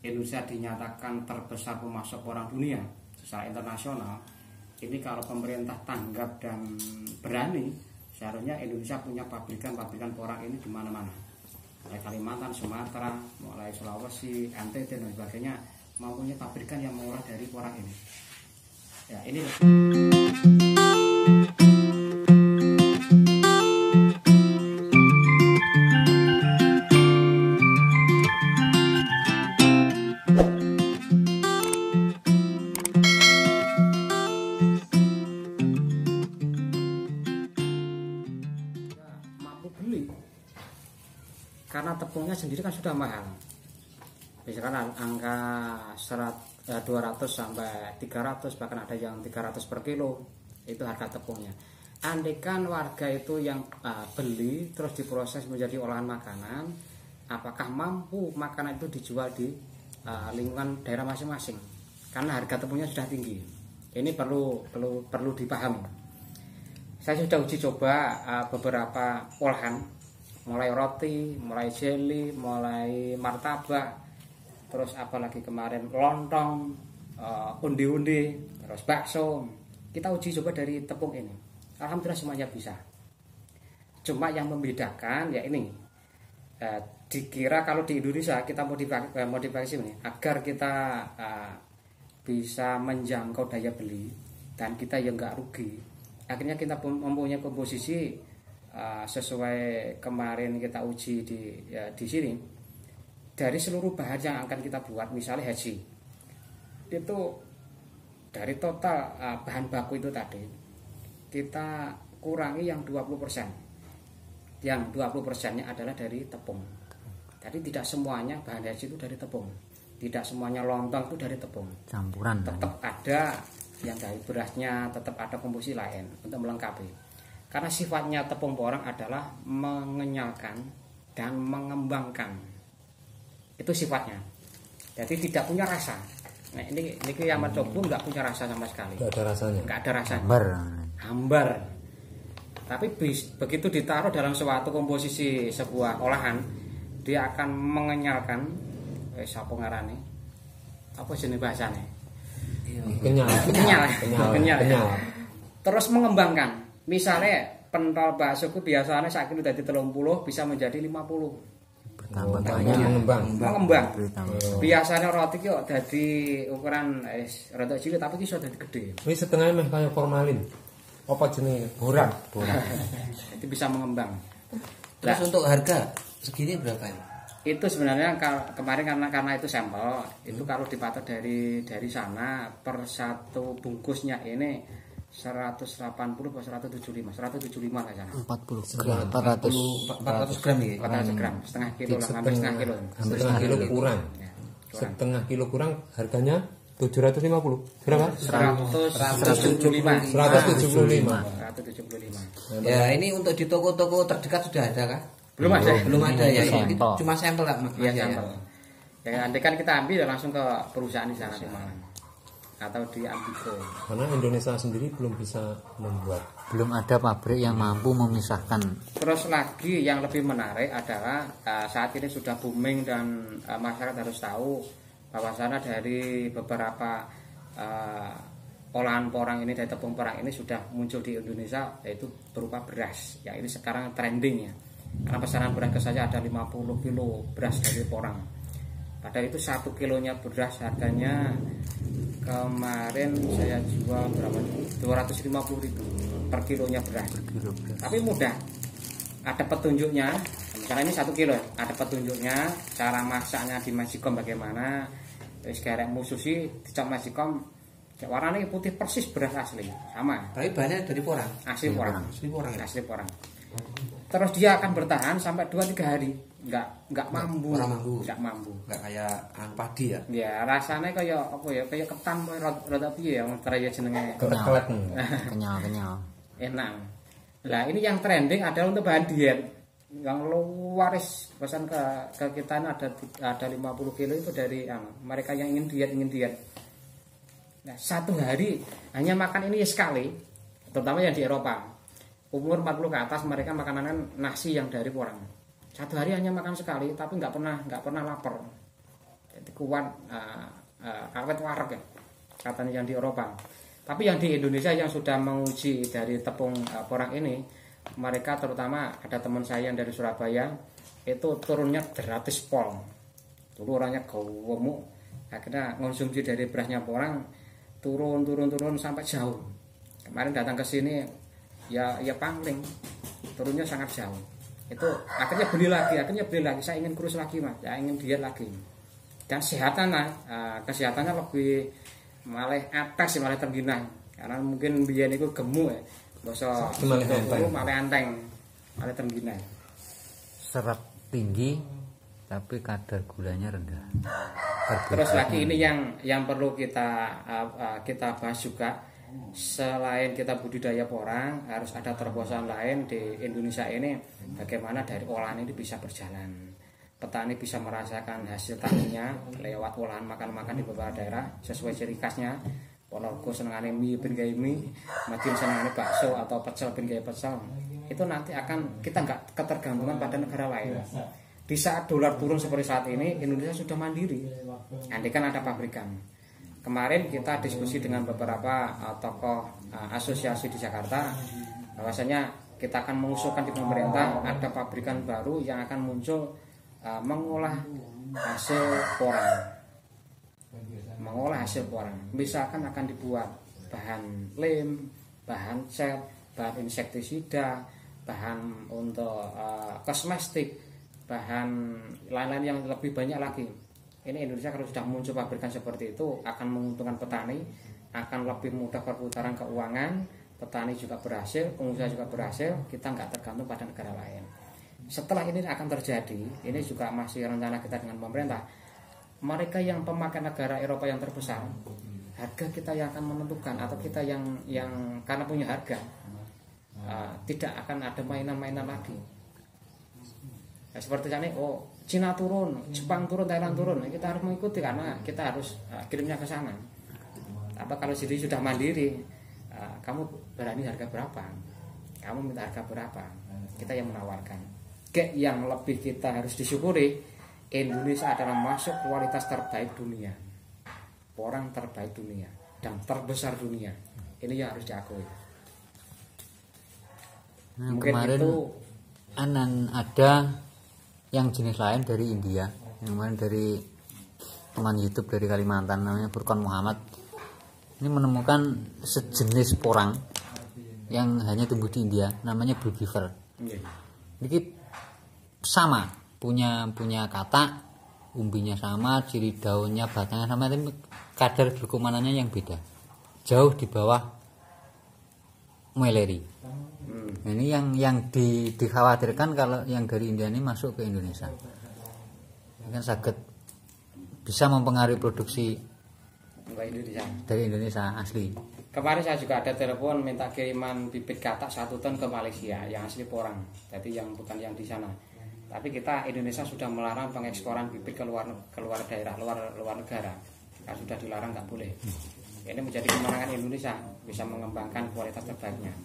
Indonesia dinyatakan terbesar pemasok porang dunia secara internasional, ini kalau pemerintah tanggap dan berani, seharusnya Indonesia punya pabrikan-pabrikan porang ini di mana-mana, mulai Kalimantan, Sumatera, mulai Sulawesi, NTT dan sebagainya, mempunyai pabrikan yang mengolah dari porang ini. Ya, ini beli karena tepungnya sendiri kan sudah mahal, misalkan angka 200 sampai 300, bahkan ada yang 300 per kilo itu harga tepungnya. Andaikan warga itu yang beli terus diproses menjadi olahan makanan, apakah mampu makanan itu dijual di lingkungan daerah masing-masing, karena harga tepungnya sudah tinggi. Ini perlu dipahami. Saya sudah uji coba beberapa olahan, mulai roti, mulai jelly, mulai martabak, terus apalagi kemarin lontong, undi-undi, terus bakso. Kita uji coba dari tepung ini. Alhamdulillah semuanya bisa. Cuma yang membedakan ya ini, dikira kalau di Indonesia kita modifikasi ini agar kita bisa menjangkau daya beli dan kita yang nggak rugi. Akhirnya kita mempunyai komposisi sesuai kemarin kita uji di sini. Dari seluruh bahan yang akan kita buat, misalnya haji, itu dari total bahan baku itu tadi kita kurangi yang 20%. Yang 20%-nya adalah dari tepung. Jadi tidak semuanya bahan haji itu dari tepung. Tidak semuanya lontong itu dari tepung. Campuran. Tetap ada yang dari berasnya, tetap ada komposisi lain untuk melengkapi. Karena sifatnya tepung porang adalah mengenyalkan dan mengembangkan. Itu sifatnya. Jadi tidak punya rasa. Nah, ini yang mencoba nggak punya rasa sama sekali. Nggak ada rasanya. Nggak ada rasanya. Hambar. Tapi begitu ditaruh dalam suatu komposisi sebuah olahan, dia akan mengenyalkan. Siapa ngarani? Apa jenis bahasanya? Kenyal. Terus mengembangkan. Misalnya pentol bakso ku biasanya saat ini dari 30 bisa menjadi 50. Mengembang. Biasanya roti kok dari ukuran rada cilik tapi iso dadi gede. Wis setengah meh kayak formalin. Apa jenis? Borak. Itu bisa mengembang. Terus untuk harga segini berapa ini? Itu sebenarnya kemarin karena itu sampel, itu kalau dipatok dari sana per satu bungkusnya ini 180 atau 175 lah sana. 400 gram ya. 400 gram, setengah kilo lah, hampir setengah kilo. Setengah kilo kurang. Setengah kilo kurang harganya 750. Berapa? 175. 175. Ya, ini untuk di toko-toko terdekat sudah ada kah? Belum ada ya. Ini cuma sampel lah, ya, sampel. Ya, nanti kan kita ambil langsung ke perusahaan di sana di Malang atau di Ambiko. Karena Indonesia sendiri belum bisa membuat. Belum ada pabrik yang mampu memisahkan. Terus lagi yang lebih menarik adalah saat ini sudah booming dan masyarakat harus tahu bahwa sana dari beberapa olahan porang ini, dari tepung porang ini sudah muncul di Indonesia, yaitu berupa beras. Ya, ini sekarang trendingnya. Karena pesanan beras ke saya ada 50 kilo beras dari porang. Padahal itu 1 kilonya beras harganya kemarin saya jual berapa? 250.000 per kilonya beras. Tapi mudah. Ada petunjuknya. Misalnya ini 1 kilo, ada petunjuknya, cara masaknya di magicom bagaimana. Terus garek mususi dicap magicom, warnanya putih persis beras asli, sama. Tapi bahannya dari porang. Asli porang. Asli porang. Terus dia akan bertahan sampai 2-3 hari, nggak mambu. Nggak kayak padi ya. Ya rasanya kayak apa ya, kayak ketan rada piye ya teraya jenenge. Kenyal. Enak. Lah ini yang trending adalah untuk bahan diet. Yang luaris pesan ke kita ada 50 kilo itu dari mereka yang ingin diet. Nah, 1 hari hanya makan ini sekali, terutama yang di Eropa. Umur 40 ke atas mereka makanan nasi yang dari porang. 1 hari hanya makan sekali, tapi nggak pernah lapar. Jadi kuat, awet warek ya, katanya yang di Eropa. Tapi yang di Indonesia yang sudah menguji dari tepung porang ini, mereka terutama ada teman saya yang dari Surabaya itu turunnya 100 pol. Dulu orangnya gemuk, akhirnya konsumsi dari berasnya porang turun sampai jauh. Kemarin datang ke sini ya pangling, turunnya sangat jauh. Itu akhirnya beli lagi, saya ingin kurus lagi Mas, saya ingin diet lagi. Dan kesehatannya lebih malah atas malah terginang, karena mungkin biyen itu gemuk ya, basa malah anteng, malah terginang. Serat tinggi tapi kadar gulanya rendah. Terus lagi ini yang perlu kita bahas juga, selain kita budidaya porang, harus ada terobosan lain di Indonesia ini, bagaimana dari olahan ini bisa berjalan. Petani bisa merasakan hasil taninya lewat olahan makan-makan di beberapa daerah sesuai ciri khasnya. Ponorogo senengane mie ben gawe mie, Madiun senengane bakso atau pecel ben gawe pecel. Itu nanti akan kita nggak ketergantungan pada negara lain. Di saat dolar turun seperti saat ini, Indonesia sudah mandiri. Andai kan ada pabrikan. Kemarin kita diskusi dengan beberapa tokoh asosiasi di Jakarta, bahwasanya kita akan mengusulkan di pemerintah ada pabrikan baru yang akan muncul mengolah hasil porang. Misalkan akan dibuat bahan lem, bahan cat, bahan insektisida, bahan untuk kosmetik, bahan lain-lain yang lebih banyak lagi. Ini Indonesia kalau sudah muncul pabrikan seperti itu akan menguntungkan petani, akan lebih mudah perputaran keuangan, petani juga berhasil, pengusaha juga berhasil, kita nggak tergantung pada negara lain. Setelah ini akan terjadi, ini juga masih rencana kita dengan pemerintah, mereka yang pemakai negara Eropa yang terbesar, harga kita yang akan menentukan, atau kita yang karena punya harga, tidak akan ada mainan-mainan lagi. Nah, seperti ini, Cina turun, Jepang turun, Thailand turun, kita harus mengikuti karena kita harus kirimnya ke sana. Apa kalau jadi sudah mandiri, kamu berani harga berapa? Kamu minta harga berapa? Kita yang menawarkan. Yang lebih kita harus disyukuri, Indonesia adalah masuk kualitas terbaik dunia, porang terbaik dunia dan terbesar dunia. Ini yang harus diakui. Nah, Mungkin kemarin itu ada yang jenis lain dari India, yang kemarin dari teman YouTube dari Kalimantan namanya Furqan Muhammad. Ini menemukan sejenis porang yang hanya tumbuh di India, namanya Blue Beaver. Ini sama, punya kata, umbinya sama, ciri daunnya, batangnya sama, tapi kadar glukomananya yang beda, jauh di bawah Muelleri. Nah, ini yang dikhawatirkan kalau yang dari India ini masuk ke Indonesia, kan sakit bisa mempengaruhi produksi dari Indonesia asli. Kemarin saya juga ada telepon minta kiriman bibit katak 1 ton ke Malaysia yang asli porang, jadi yang bukan yang di sana. Tapi kita Indonesia sudah melarang pengeksporan bibit ke luar daerah, luar negara. Kan sudah dilarang, nggak boleh. Ini menjadi kemenangan Indonesia, bisa mengembangkan kualitas terbaiknya.